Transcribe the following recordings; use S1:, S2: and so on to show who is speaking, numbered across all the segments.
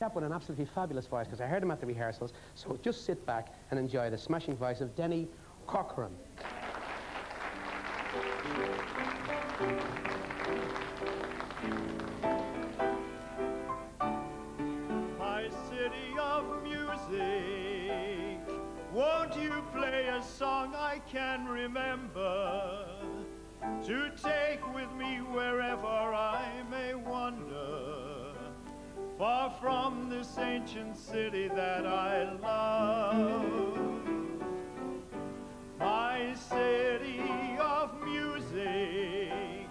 S1: chap with an absolutely fabulous voice, because I heard him at the rehearsals. So just sit back and enjoy the smashing voice of Denny Corcoran.
S2: My city of music, won't you play a song I can remember, to take with me wherever I may wander, far from this ancient city that I love. My city of music,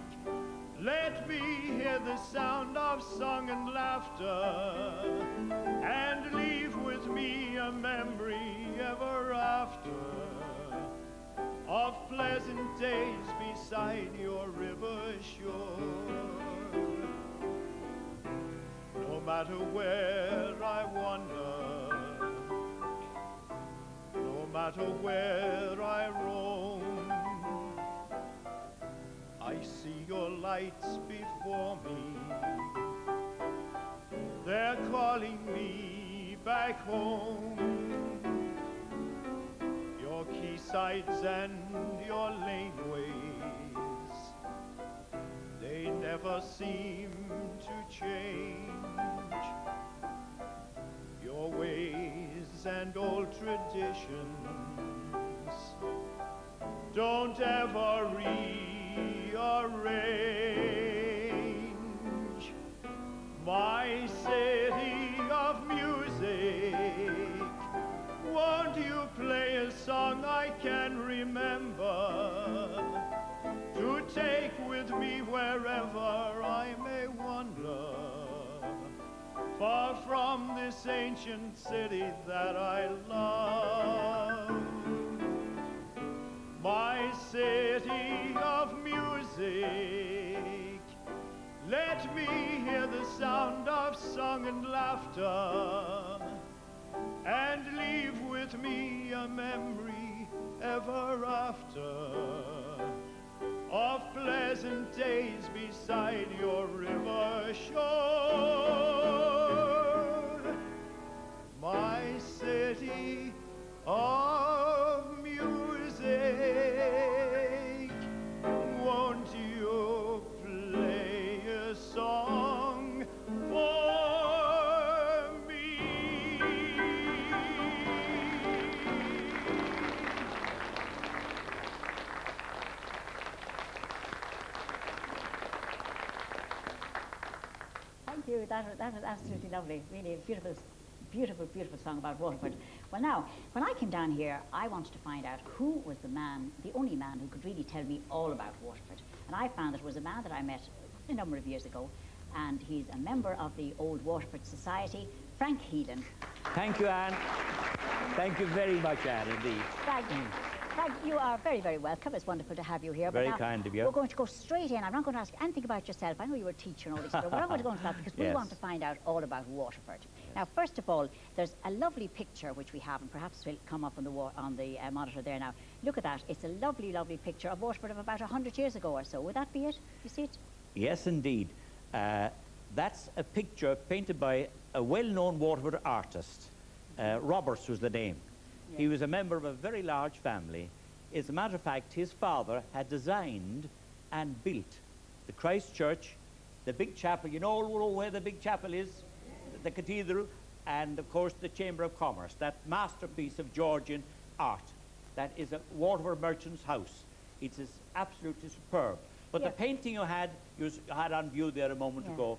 S2: let me hear the sound of song and laughter, and leave with me a memory ever after of pleasant days beside your river shore. No matter where I wander, no matter where I roam, I see your lights before me. They're calling me back home. Your quaysides and your laneways, they never seem to change. Your ways and old traditions don't ever rearrange. My city of music, won't you play a song I can remember, to take with me wherever I may wander, far from this ancient city that I love. My city of music, let me hear the sound of song and laughter, and leave with me a memory ever after of pleasant days beside your river shore. My city of music, won't you play a song for me?
S3: Thank you. That was absolutely lovely. Really a beautiful, beautiful, beautiful song about Waterford. Well, now, when I came down here, I wanted to find out who was the man, the only man who could really tell me all about Waterford. And I found it was a man that I met a number of years ago, and he's a member of the Old Waterford Society, Frank Heylin.
S4: Thank you, Anne. Thank you very much, Anne, indeed.
S3: Frank, you are very, very welcome. It's wonderful to have you here.
S4: Very kind of you.
S3: We're going to go straight in. I'm not going to ask you anything about yourself. I know you were a teacher and all this, but we're not going to go into that because we want to find out all about Waterford. Yes. Now, first of all, there's a lovely picture which we have, and perhaps will come up on the monitor there now. Look at that. It's a lovely, lovely picture of Waterford of about 100 years ago or so. Would that be it? You see it?
S4: Yes, indeed. That's a picture painted by a well-known Waterford artist. Roberts was the name. Yes. He was a member of a very large family. As a matter of fact, his father had designed and built the Christ Church, the big chapel, you know where the big chapel is, the cathedral, and of course the Chamber of Commerce, that masterpiece of Georgian art. That is a Waterford merchant's house. It is absolutely superb. But the painting you had on view there a moment ago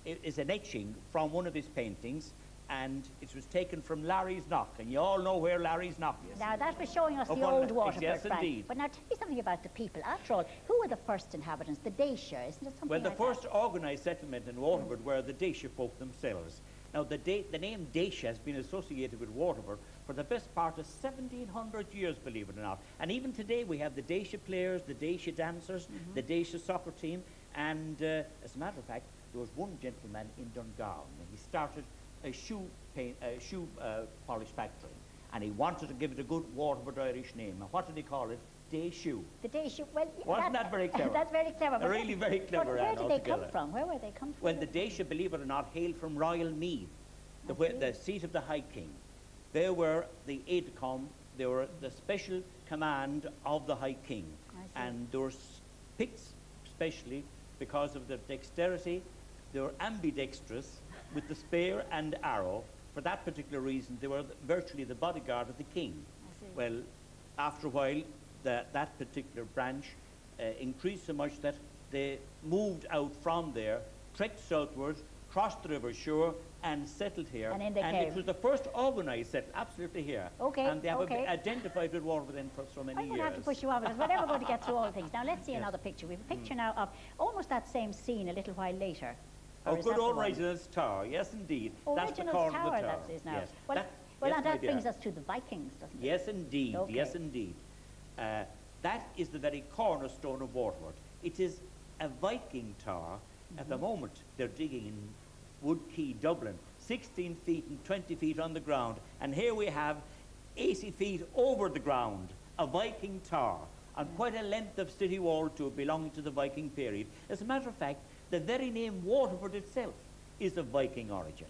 S4: is an etching from one of his paintings, and it was taken from Larry's Knock, and you all know where Larry's Knock is.
S3: Now, that was showing us the old Waterford,
S4: yes,
S3: Frank.
S4: indeed.
S3: But now, tell me something about the people. After all, who were the first inhabitants? The Dacia, isn't it something
S4: Well, the
S3: like
S4: first organised settlement in Waterford were the Dacia folk themselves. Now, the name Dacia has been associated with Waterford for the best part of 1700 years, believe it or not. And even today, we have the Dacia players, the Dacia dancers, the Dacia soccer team, and as a matter of fact, there was one gentleman in Dungarvan, and he started a shoe polish factory, and he wanted to give it a good Waterford Irish name. And what did he call it? Day Shoe.
S3: The Day Shoe. Well,
S4: wasn't that very clever?
S3: That's very clever.
S4: Really very clever.
S3: But where did they come from? Where were they come from?
S4: Well, the Dacia, believe it or not, hailed from Royal Meath. the seat of the High King. They were the aide-de-camp, they were the special command of the High King. And they were picked specially because of their dexterity. They were ambidextrous with the spear and arrow. For that particular reason, they were virtually the bodyguard of the king. Well, after a while, that particular branch increased so much that they moved out from there, trekked southwards, crossed the river shore, and settled here.
S3: And in the
S4: and
S3: cave.
S4: It was the first organised set, absolutely here.
S3: Okay,
S4: and they have
S3: okay.
S4: identified with Waterford then for so many
S3: I'm
S4: years.
S3: going to have to push you on because we're never going to get through all the things. Now let's see another picture. We have a picture now of almost that same scene a little while later.
S4: Oh, good old Reginald's Tower, yes indeed.
S3: Oh,
S4: That's the
S3: Reginald's
S4: corner
S3: Tower,
S4: of the tower.
S3: that is now.
S4: Yes.
S3: Well,
S4: yes,
S3: and that brings us to the Vikings, doesn't it?
S4: Yes indeed,
S3: Okay.
S4: yes indeed. That is the very cornerstone of Waterford. It is a Viking tower. At the moment, they're digging in Wood Quay, Dublin, 16 feet and 20 feet on the ground. And here we have 80 feet over the ground, a Viking tower, and quite a length of city wall too, belonging to the Viking period. As a matter of fact, the very name Waterford itself is of Viking origin.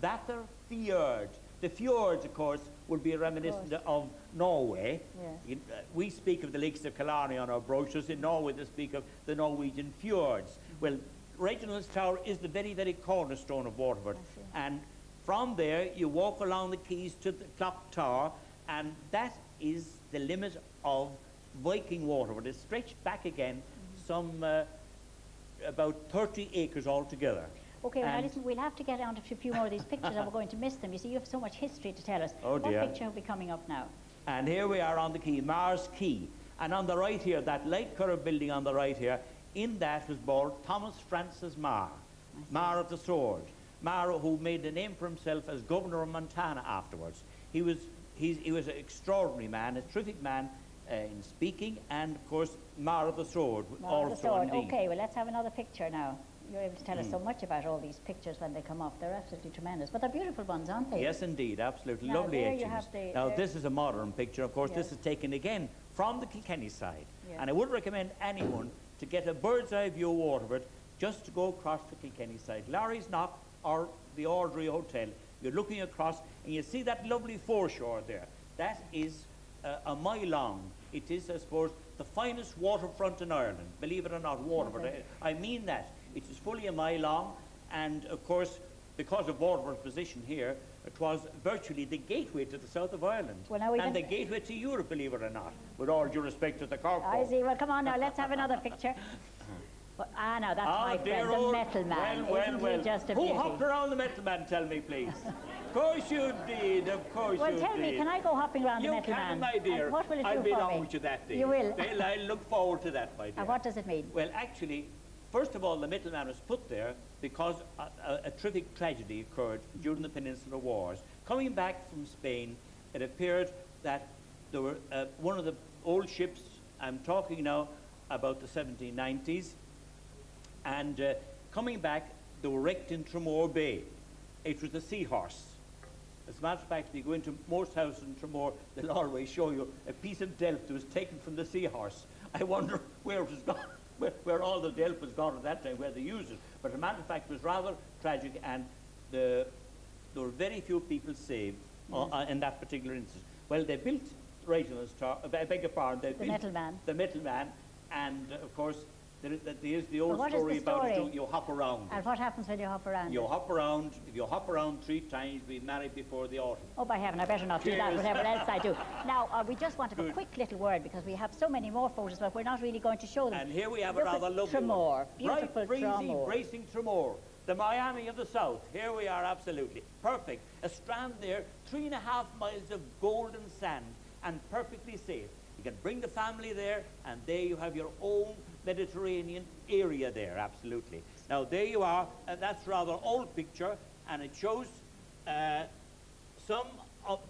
S4: Vatr Fjord. The fjords, of course, would be reminiscent of Norway.
S3: Yes.
S4: We speak of the lakes of Killarney on our brochures. In Norway, they speak of the Norwegian fjords. Well, Reginald's Tower is the very, very cornerstone of Waterford. And from there, you walk along the quays to the clock tower, and that is the limit of Viking Waterford. It's stretched back again some about 30 acres altogether.
S3: Okay, well, now listen, we'll have to get on to a few more of these pictures and we're going to miss them. You see, you have so much history to tell us.
S4: Oh, dear.
S3: What picture will be coming up now?
S4: And here we are on the quay, Mars Quay. And on the right here, that light-coloured building on the right here, in that was born Thomas Francis Marr, Marr of the Sword. Marr, who made a name for himself as governor of Montana afterwards. He was an extraordinary man, a terrific man in speaking, and of course, Marr of the Sword.
S3: Marr of the Sword.
S4: Indeed.
S3: Okay, well, let's have another picture now. You're able to tell us so much about all these pictures when they come up. They're absolutely tremendous. But they're beautiful ones, aren't they?
S4: Yes, indeed, absolutely.
S3: Now,
S4: lovely
S3: there you
S4: etchings.
S3: have the-
S4: Now,
S3: there-
S4: this is a modern picture. Of course,
S3: Yes.
S4: this is taken again from the Kilkenny side.
S3: Yes.
S4: And I would recommend anyone to get a bird's eye view of Waterford just to go across the Kilkenny side. Larry's Knock or the Audrey Hotel. You're looking across and you see that lovely foreshore there. That is a mile long. It is, I suppose, the finest waterfront in Ireland. Believe it or not, Waterford. I mean that. It is fully a mile long, and of course, because of Waterford's position here, it was virtually the gateway to the south of Ireland.
S3: Well, now
S4: and the gateway to Europe, believe it or not, with all due respect to the Cork.
S3: I see. Well, come on now, let's have another picture. But, now that's my friend, the Metal Man. Isn't he just a beauty?
S4: Who hopped around the Metal Man, tell me, please? Of course you did, of course you did.
S3: Well, tell me, can I go hopping around the Metal Man?
S4: You can, my dear.
S3: And what will it do
S4: I'll be
S3: for
S4: along
S3: me?
S4: with you that day.
S3: You will?
S4: Well, I look forward to that, my dear.
S3: And what does it mean?
S4: Well, actually, first of all, the Metal Man was put there because a terrific tragedy occurred during the Peninsular Wars. Coming back from Spain, it appeared that there were one of the old ships, I'm talking now about the 1790s, and coming back, they were wrecked in Tramore Bay. It was the Seahorse. As a matter of fact, if you go into most houses in Tramore, they'll always show you a piece of delf that was taken from the Seahorse. I wonder where it was gone, where all the delf was gone at that time, where they used it. But as a matter of fact, it was rather tragic, and there were very few people saved in that particular instance. Well, they built Reginald's Tower, I beg your pardon, they built
S3: Metal Man.
S4: The Metal Man, and of course, there is the old
S3: What is
S4: story
S3: the
S4: about
S3: story?
S4: you hop around.
S3: And what happens when you hop around?
S4: You hop around, if you hop around 3 times, be married before the autumn.
S3: Oh, by heaven, I better not do that,
S4: Cheers.
S3: whatever else I do. Now, we just want to have a quick little word because we have so many more photos, but we're not really going to show them.
S4: And here we have
S3: Look
S4: a rather
S3: at
S4: lovely
S3: Tramore.
S4: one.
S3: Beautiful
S4: Bright, breezy,
S3: Tramore.
S4: bracing Tramore. The Miami of the South. Here we are, absolutely. Perfect. A strand there, 3.5 miles of golden sand, and perfectly safe. You can bring the family there, and there you have your own Mediterranean area there, absolutely. Now, there you are, and that's a rather old picture, and it shows some,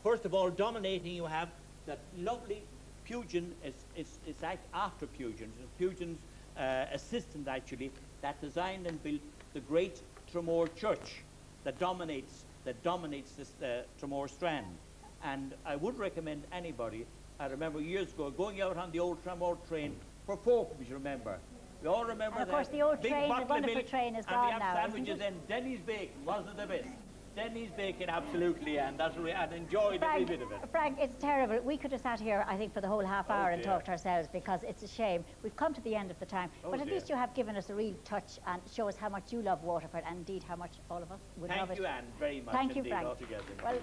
S4: first of all, dominating, you have that lovely Pugin, it's after Pugin. It's Pugin's assistant, actually, that designed and built the great Tramore Church that dominates this Tramore Strand. And I would recommend anybody, I remember years ago, going out on the old Tramore train for folk, if you remember. We all remember
S3: And of
S4: that.
S3: course, the old
S4: big
S3: train, the
S4: bottle of
S3: wonderful
S4: milk,
S3: train is
S4: and
S3: gone
S4: we have
S3: now,
S4: sandwiches
S3: isn't it?
S4: and Denny's bacon, wasn't the best. Denny's bacon, absolutely, and and enjoyed every bit of it.
S3: Frank, it's terrible. We could have sat here, I think, for the whole half hour and talked ourselves, because it's a shame. We've come to the end of the time, but at least you have given us a real touch and show us how much you love Waterford, and indeed how much all of us would love it.
S4: Thank you, Anne, very much.
S3: Thank you,
S4: indeed,
S3: Frank.
S4: Altogether.
S3: Well,